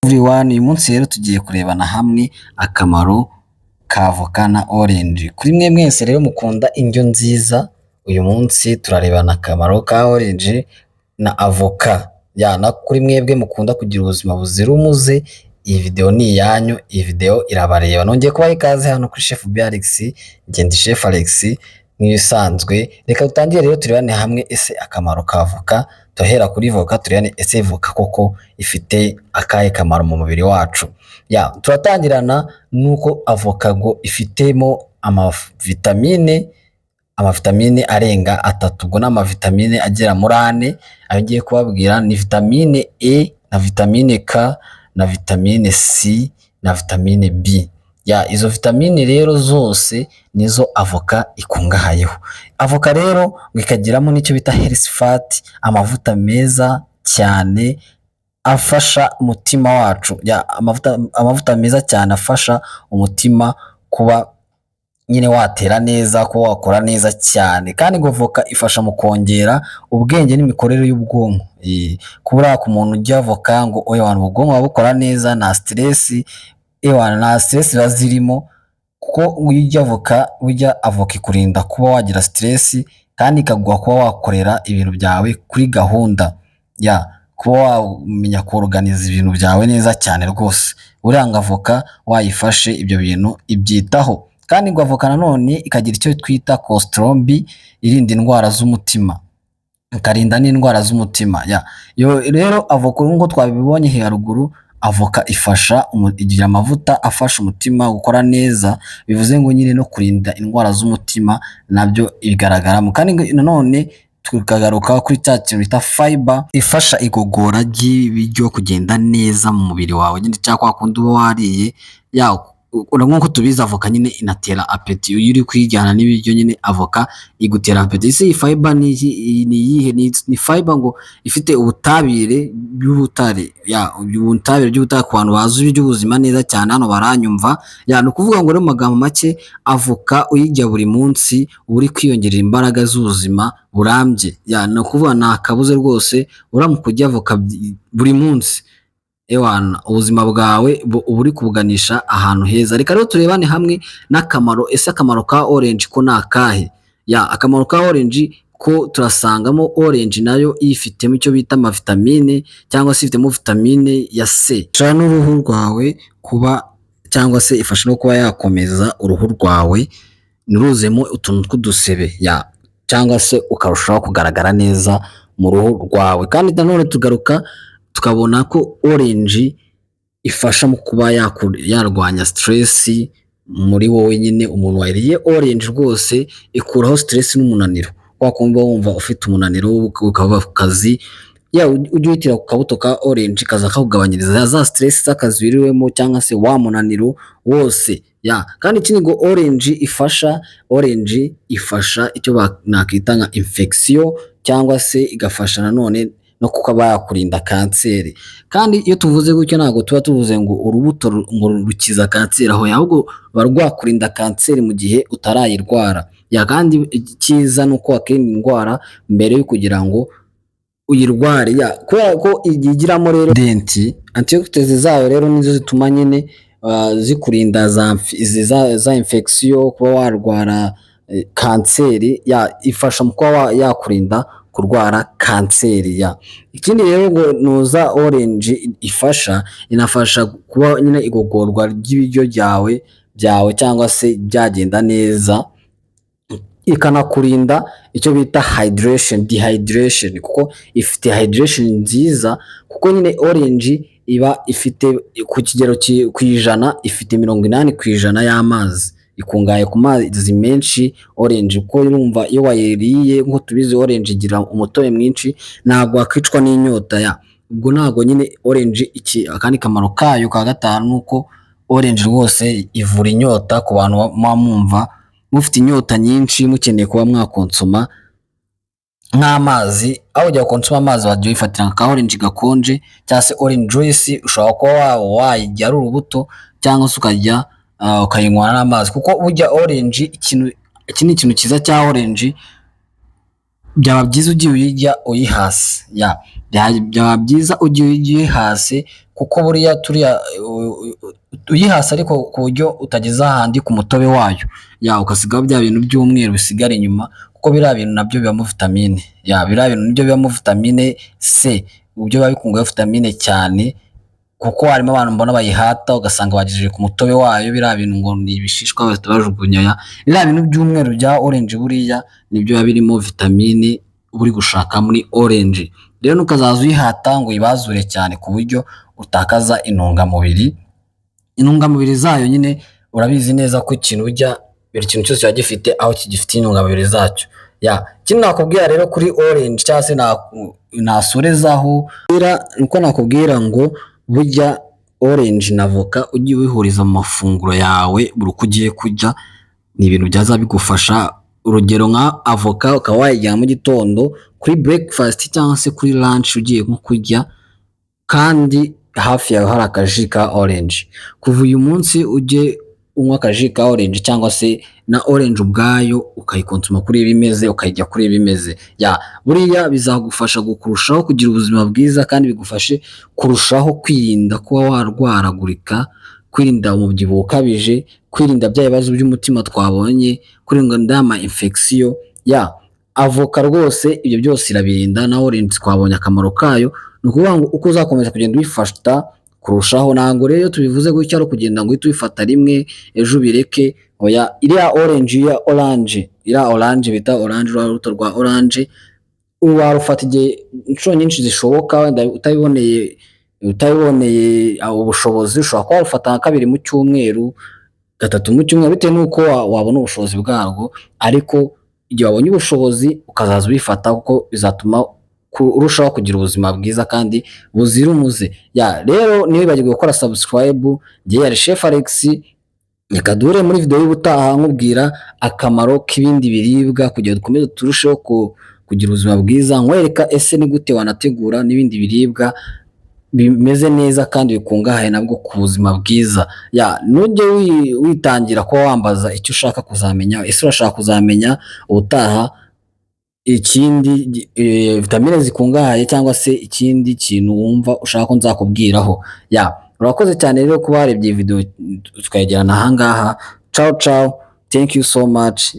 Everyone, uyu munsi rero tugiye kurebana hamwe akamaro ka avoka na orange. Kuri mwe mwese rero mukunda indyo nziza, uyu munsi turarebana akamaro ka orange na avoka. Na kuri mwebwe mukunda kugira ubuzima buzira umuze, iyi video ni iyanyu, iyi video irabareba. Nongeye kubaha ikaze hano kuri Chef Alex, ngende Chef Alex nk'ibisanzwe. Reka dutangire rero turebane hamwe ese akamaro ka avoka. Tuhera kuri voka turebane ese voka koko ifite akahe kamaro mu mubiri wacu. Turatangirana nuko avoka ngo ifitemo amavitamine arenga 3, ubwo n'amavitamine agera muri 4. Ayo ngiye kubabwira ni vitamine E na vitamine K na vitamine C na vitamine B. Izo vitamine rero zose nizo avoka ikungahayeho. Avoka rero ikagiramo nicyo bita healthy fat, amavuta meza cyane afasha umutima wacu. Amavuta meza cyane afasha umutima kuba nyine watera neza, kuba wakora neza cyane. Kandi ngo avoka ifasha mu kongera ubwenge n'imikorere y'ubwonko. Kubura ku muntu urya avoka ngo ubwonko bukora neza, na stress bazirimo, kuko urya avoka ikurinda kuba wagira stress kandi ikaguha kuba wakorera ibintu byawe kuri gahunda. Kuba wamenya kuorganiza ibintu byawe neza cyane rwose. Uranga avoka wayifashe ibyo bintu ibyitaho. Kandi ngo avoka nanone ikagira icyo twita cholesterol, irinda indwara z'umutima, ikarinda n'indwara z'umutima. Rero avoka ngo twabibonye haruguru, avoka igira amavuta afasha umutima gukora neza, bivuze ngo nyine no kurinda indwara z'umutima nabyo igaragaramo. Kandi nanone tukagaruka kuri cya kintu bita fiber, ifasha igogora ry'ibiryo kugenda neza mu mubiri wawe, nyine cyangwa kundi uba wariye. Nkuko tubizi avoka nyine inatera apeti, iyo uri kwijyana n'ibiryo nyine avoka igutera apeti. Isi fiber ni iyihe? Ni fiber ngo ifite ubutabire bw'ubutare. Ubutabire bw'ubutare ku bantu bazi iby'ubuzima neza cyane hano baranyumva. Ni ukuvuga ngo rero mu magambo make, avoka uyijya buri munsi uri kwiyongerera imbaraga z'ubuzima burambye. Ni ukuvuga nta kabuze rwose, uramuka urya avoka buri munsi, ubuzima bwawe uri kubuganisha ahantu heza. Reka rero turebane hamwe n'akamaro. Ese akamaro ka orange ko nakahe? Akamaro ka orange ko turasangamo orange nayo ifitemo icyo bita amavitamine, cyangwa se ifitemo vitamine ya C. Ifasha n'uruhu rwawe kuba, cyangwa se ifasha no kuba yakomeza uruhu rwawe ntiruzemo utuntu tw'udusebe, cyangwa se ukarushaho kugaragara neza mu ruhu rwawe. Kandi nanone tugaruka tukabona ko orange ifasha mu kuba yarwanya stress muri wowe nyine. Umuntu wariye orange rwose ikuraho stress n'umunaniro. Wakumva wumva ufite umunaniro ukava ku kazi, ujye uhitira ku kabuto ka orange kaza kakugabanyiriza za stress z'akazi wiriwemo, cyangwa se wa munaniro wose. Kandi ikindi ngo orange ifasha icyo nakita nka infection, cyangwa se igafasha nanone no kuba yakurinda kanseri. Kandi iyo tuvuze gutyo ntabwo tuba tuvuze ngo urubuto ngo rukiza kanseri, ahubwo barwakurinda kanseri mu gihe utarayirwara. Kandi icyiza nuko wakirinda indwara mbere yo kugira ngo uyirware. Kubera ko igiramo rero antioxidants zayo rero nizo zituma nyine zikurinda za infection, kuba warwara kanseri. Ifasha mu kuba yakurinda kurwara kanseri. Ikindi rero ngo nuza orange inafasha kuba nyine igogorwa ry'ibiryo byawe cyangwa se byagenda neza, ikanakurinda icyo bita dehydration, kuko ifite hydration nziza. Kuko nyine orange iba ifite ku kigero ku ijana, ifite 80% y'amazi, ikungahaye ku mazi menshi orange. Kuko urumva iyo wayiriye, nko tubizi orange igira umutobe mwinshi, ntabwo wakicwa n'inyota. Ubwo ntabwo nyine orange akandi kamaro kayo ka gatanu nuko orange rwose ivura inyota. Ku bantu mwumva mufite inyota nyinshi mukeneye kuba mwakonsoma nk'amazi, aho ujya konsoma amazi wajya wifatira nka orange gakonje, cyangwa se orange juice. Ushobora kuba wayijya ari urubuto, cyangwa se ukajya ukayinywa n'amazi. Kuko burya orange iki ni ikintu cyiza cya orange, byaba byiza ugiye uyirya uyihase. byaba byiza ugiye uyihase, kuko buriya turiya uyihase ariko ku buryo utageze ahandi ku mutobe wayo, ugasigaho bya bintu by'umweru bisigara inyuma, kuko biriya bintu nabyo bibamo vitamine, biriya bintu nibyo bibamo vitamine C, uburyo biba bikungahayeho vitamine cyane, kuko harimo abantu mbona bayihata ugasanga bagejeje ku mutobe wayo biriya bintu ngo ni ibishishwa bahita bajugunya, biriya bintu by'umweru bya orange buriya nibyo biba birimo vitamine uri gushaka muri orange. Rero ntukazaza uyihata ngo uyibazure cyane ku buryo utakaza intungamubiri. Intungamubiri zayo nyine urabizi neza ko ikintu burya buri kintu cyose kiba gifite aho kigifite intungamubiri zacyo. Ikindi nakubwira rero kuri orange cyangwa se nasorezaho nuko nakubwira ngo burya orange na avoka ujye ubihuriza mu mafunguro yawe buri uko ugiye kurya, ni ibintu byaza bigufasha. Urugero nka avoka ukaba wayijyana mu gitondo kuri breakfast cyangwa se kuri lunch ugiye nko kurya, kandi hafi yawe hari akaji ka orange. Kuva uyu munsi ujye unywa akaji ka orange cyangwa se na orange ubwayo ukayikonsoma kuri ibi imeze, ukayijya kuri ibi imeze. Buriya bizagufasha kurushaho kugira ubuzima bwiza, kandi bigufashe kurushaho kwirinda kuba warwaragurika, kwirinda umubyibuho ukabije, kwirinda bya bibazo by'umutima twabonye, kwirinda ama infection. Avoka rwose ibyo byose irabirinda, na orange twabonye akamaro kayo. Ni ukuvuga ngo uko uzakomeza kugenda ubifata kurushaho, ntabwo rero tubivuze gutya ari kugenda ngo uhite ubifata rimwe ejo ubireke. Iriya orange bita orange, urubuto rwa orange warufata igihe inshuro nyinshi zishoboka, wenda utabiboneye ubushobozi ushobora kuba warufata nka 2 mu cyumweru, 3 mu cyumweru, bitewe n'uko wabona ubushobozi bwarwo. Ariko igihe wabonye ubushobozi ukazaza ubifata, kuko bizatuma urushaho kugira ubuzima bwiza kandi buzira umuze. Rero ntiwibagirwe gukora subscribe. Njye yari Chef Alex, reka duhure muri video y'ubutaha nkubwira akamaro k'ibindi biribwa, kugira dukomeze turusheho kugira ubuzima bwiza, nkwereka ese ni gute wanategura n'ibindi biribwa bimeze neza kandi bikungahaye nabwo ku buzima bwiza. Nujye witangira kuba wambaza icyo ushaka kuzamenya. Ese urashaka kuzamenya ubutaha ikindi vitamine zikungahaye, cyangwa se ikindi kintu wumva ushaka ko nzakubwiraho? Urakoze cyane rero kuba warebye video tukayegerana aha ngaha. Ciao ciao, thank you so much.